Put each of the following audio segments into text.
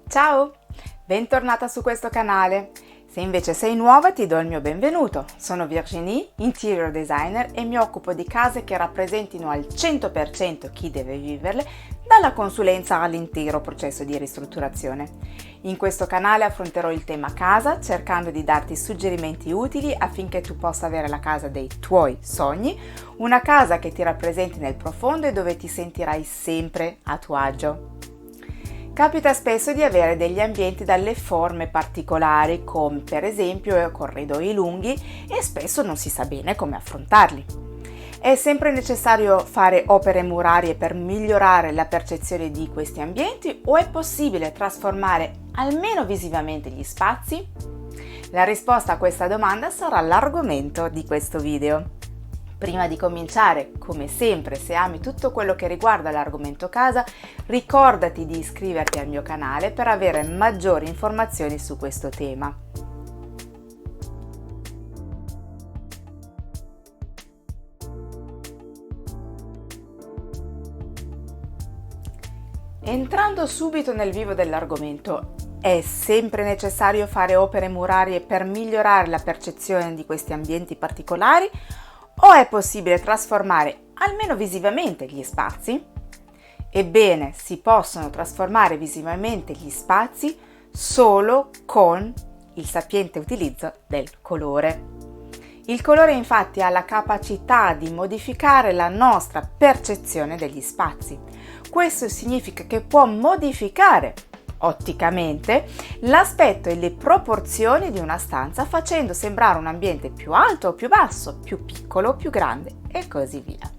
Ciao, bentornata su questo canale. Se invece sei nuova ti do il mio benvenuto. Sono Virginie, interior designer e mi occupo di case che rappresentino al 100% chi deve viverle, dalla consulenza all'intero processo di ristrutturazione. In questo canale affronterò il tema casa cercando di darti suggerimenti utili affinché tu possa avere la casa dei tuoi sogni, una casa che ti rappresenti nel profondo e dove ti sentirai sempre a tuo agio. Capita spesso di avere degli ambienti dalle forme particolari, come per esempio corridoi lunghi, e spesso non si sa bene come affrontarli. È sempre necessario fare opere murarie per migliorare la percezione di questi ambienti o è possibile trasformare almeno visivamente gli spazi? La risposta a questa domanda sarà l'argomento di questo video. Prima di cominciare, come sempre, se ami tutto quello che riguarda l'argomento casa, ricordati di iscriverti al mio canale per avere maggiori informazioni su questo tema. Entrando subito nel vivo dell'argomento, è sempre necessario fare opere murarie per migliorare la percezione di questi ambienti particolari? O è possibile trasformare almeno visivamente gli spazi? Ebbene, si possono trasformare visivamente gli spazi solo con il sapiente utilizzo del colore. Il colore infatti ha la capacità di modificare la nostra percezione degli spazi. Questo significa che può modificare otticamente l'aspetto e le proporzioni di una stanza, facendo sembrare un ambiente più alto o più basso, più piccolo o più grande e così via.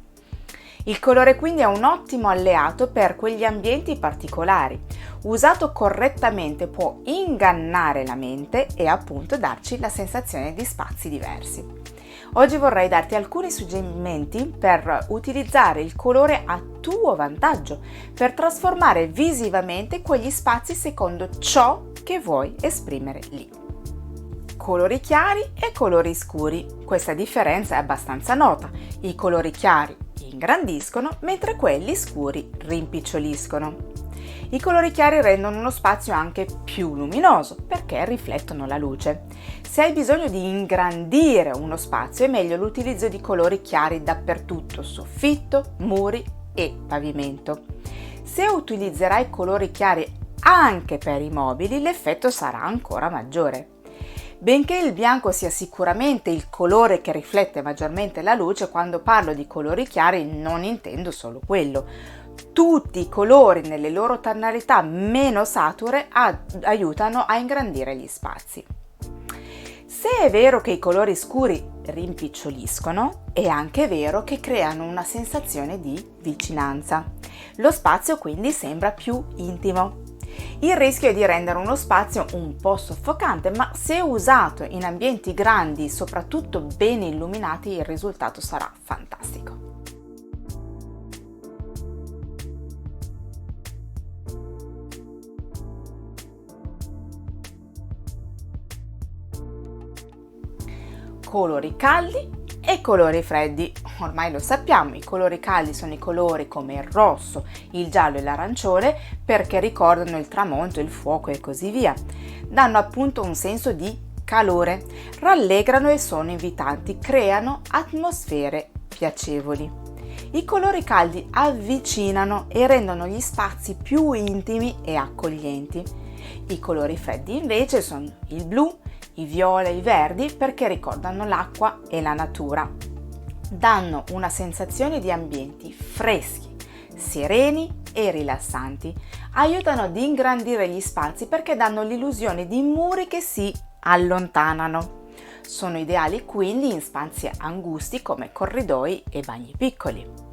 Il colore quindi è un ottimo alleato per quegli ambienti particolari. Usato correttamente può ingannare la mente e appunto darci la sensazione di spazi diversi. Oggi vorrei darti alcuni suggerimenti per utilizzare il colore a tuo vantaggio, per trasformare visivamente quegli spazi secondo ciò che vuoi esprimere lì. Colori chiari e colori scuri. Questa differenza è abbastanza nota. I colori chiari ingrandiscono, mentre quelli scuri rimpiccioliscono. I colori chiari rendono uno spazio anche più luminoso perché riflettono la luce. Se hai bisogno di ingrandire uno spazio è meglio l'utilizzo di colori chiari dappertutto, soffitto, muri e pavimento. Se utilizzerai colori chiari anche per i mobili, l'effetto sarà ancora maggiore. Benché il bianco sia sicuramente il colore che riflette maggiormente la luce, quando parlo di colori chiari non intendo solo quello. Tutti i colori nelle loro tonalità meno sature aiutano a ingrandire gli spazi. Se è vero che i colori scuri rimpiccioliscono, è anche vero che creano una sensazione di vicinanza. Lo spazio quindi sembra più intimo. Il rischio è di rendere uno spazio un po' soffocante, ma se usato in ambienti grandi, soprattutto ben illuminati, il risultato sarà fantastico. Colori caldi e colori freddi. Ormai lo sappiamo, i colori caldi sono i colori come il rosso, il giallo e l'arancione perché ricordano il tramonto, il fuoco e così via. Danno appunto un senso di calore, rallegrano e sono invitanti, creano atmosfere piacevoli. I colori caldi avvicinano e rendono gli spazi più intimi e accoglienti. I colori freddi invece sono il blu, i viola e i verdi perché ricordano l'acqua e la natura. Danno una sensazione di ambienti freschi, sereni e rilassanti. Aiutano ad ingrandire gli spazi perché danno l'illusione di muri che si allontanano. Sono ideali quindi in spazi angusti come corridoi e bagni piccoli.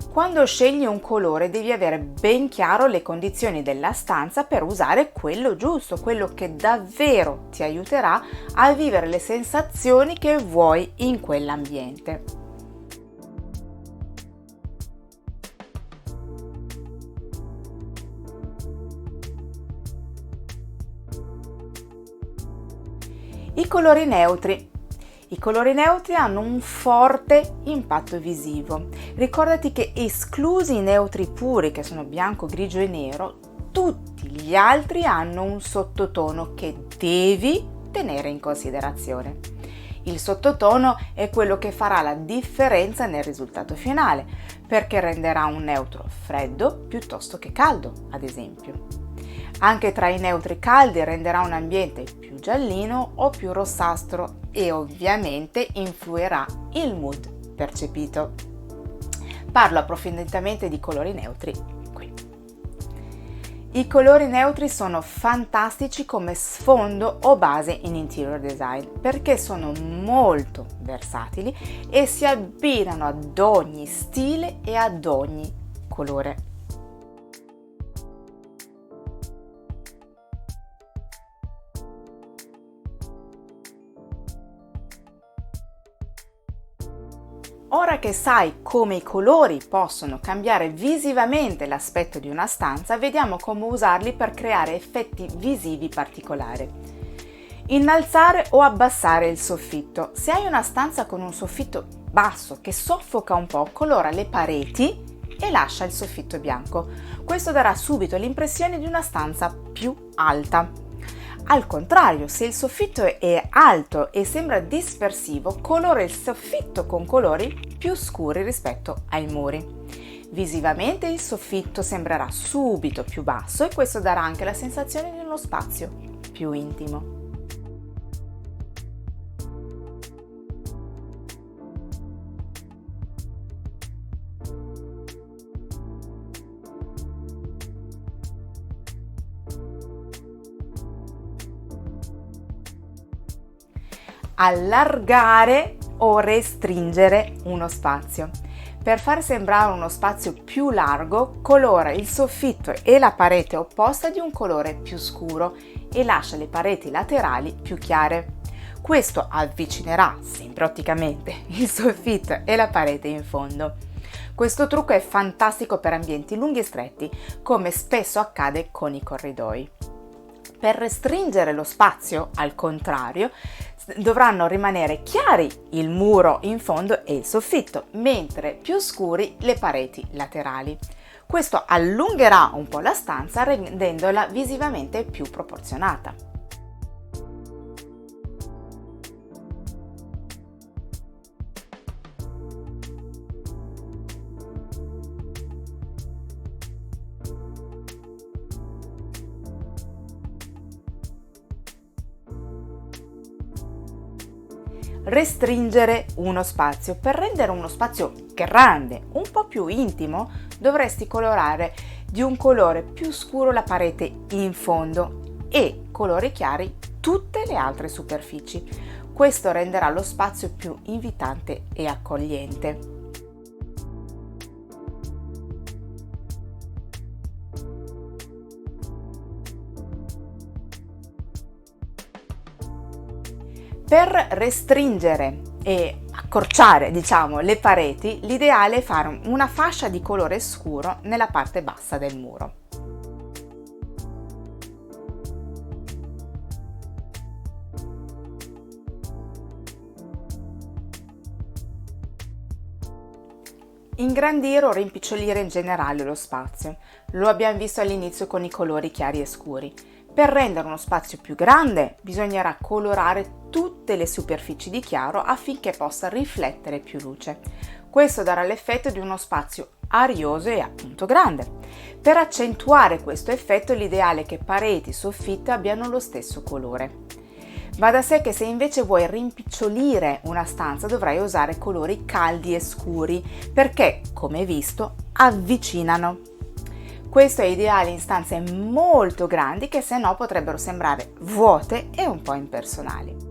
Quando scegli un colore devi avere ben chiaro le condizioni della stanza per usare quello giusto, quello che davvero ti aiuterà a vivere le sensazioni che vuoi in quell'ambiente. I colori neutri. I colori neutri hanno un forte impatto visivo. Ricordati che esclusi i neutri puri, che sono bianco, grigio e nero, tutti gli altri hanno un sottotono che devi tenere in considerazione. Il sottotono è quello che farà la differenza nel risultato finale, perché renderà un neutro freddo piuttosto che caldo, ad esempio. Anche tra i neutri caldi renderà un ambiente più giallino o più rossastro e ovviamente influirà il mood percepito. Parlo approfonditamente di colori neutri qui. I colori neutri sono fantastici come sfondo o base in interior design perché sono molto versatili e si abbinano ad ogni stile e ad ogni colore. Ora che sai come i colori possono cambiare visivamente l'aspetto di una stanza, vediamo come usarli per creare effetti visivi particolari. Innalzare o abbassare il soffitto. Se hai una stanza con un soffitto basso che soffoca un po', colora le pareti e lascia il soffitto bianco. Questo darà subito l'impressione di una stanza più alta. Al contrario, se il soffitto è alto e sembra dispersivo, colora il soffitto con colori più scuri rispetto ai muri. Visivamente il soffitto sembrerà subito più basso e questo darà anche la sensazione di uno spazio più intimo. Allargare o restringere uno spazio. Per far sembrare uno spazio più largo, colora il soffitto e la parete opposta di un colore più scuro e lascia le pareti laterali più chiare. Questo avvicinerà, sempre otticamente, il soffitto e la parete in fondo. Questo trucco è fantastico per ambienti lunghi e stretti, come spesso accade con i corridoi. Per restringere lo spazio, al contrario, dovranno rimanere chiari il muro in fondo e il soffitto, mentre più scuri le pareti laterali. Questo allungherà un po' la stanza rendendola visivamente più proporzionata. Restringere uno spazio. Per rendere uno spazio grande, un po' più intimo, dovresti colorare di un colore più scuro la parete in fondo e colori chiari tutte le altre superfici. Questo renderà lo spazio più invitante e accogliente. Per restringere e accorciare, le pareti, l'ideale è fare una fascia di colore scuro nella parte bassa del muro. Ingrandire o rimpicciolire in generale lo spazio. Lo abbiamo visto all'inizio con i colori chiari e scuri. Per rendere uno spazio più grande bisognerà colorare tutte le superfici di chiaro affinché possa riflettere più luce. Questo darà l'effetto di uno spazio arioso e appunto grande. Per accentuare questo effetto l'ideale è che pareti e soffitto abbiano lo stesso colore. Va da sé che se invece vuoi rimpicciolire una stanza dovrai usare colori caldi e scuri perché, come visto, avvicinano. Questo è ideale in stanze molto grandi che se no potrebbero sembrare vuote e un po' impersonali.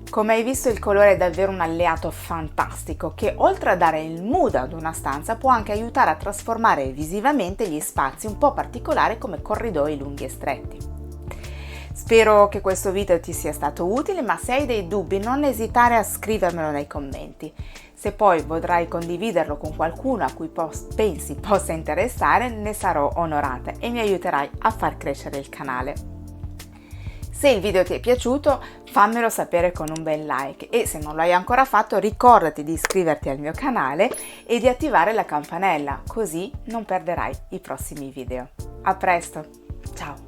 Come hai visto, il colore è davvero un alleato fantastico che, oltre a dare il mood ad una stanza, può anche aiutare a trasformare visivamente gli spazi un po' particolari come corridoi lunghi e stretti. Spero che questo video ti sia stato utile, ma se hai dei dubbi non esitare a scrivermelo nei commenti. Se poi vorrai condividerlo con qualcuno a cui pensi possa interessare, ne sarò onorata e mi aiuterai a far crescere il canale. Se il video ti è piaciuto, fammelo sapere con un bel like e se non lo hai ancora fatto, ricordati di iscriverti al mio canale e di attivare la campanella, così non perderai i prossimi video. A presto, ciao!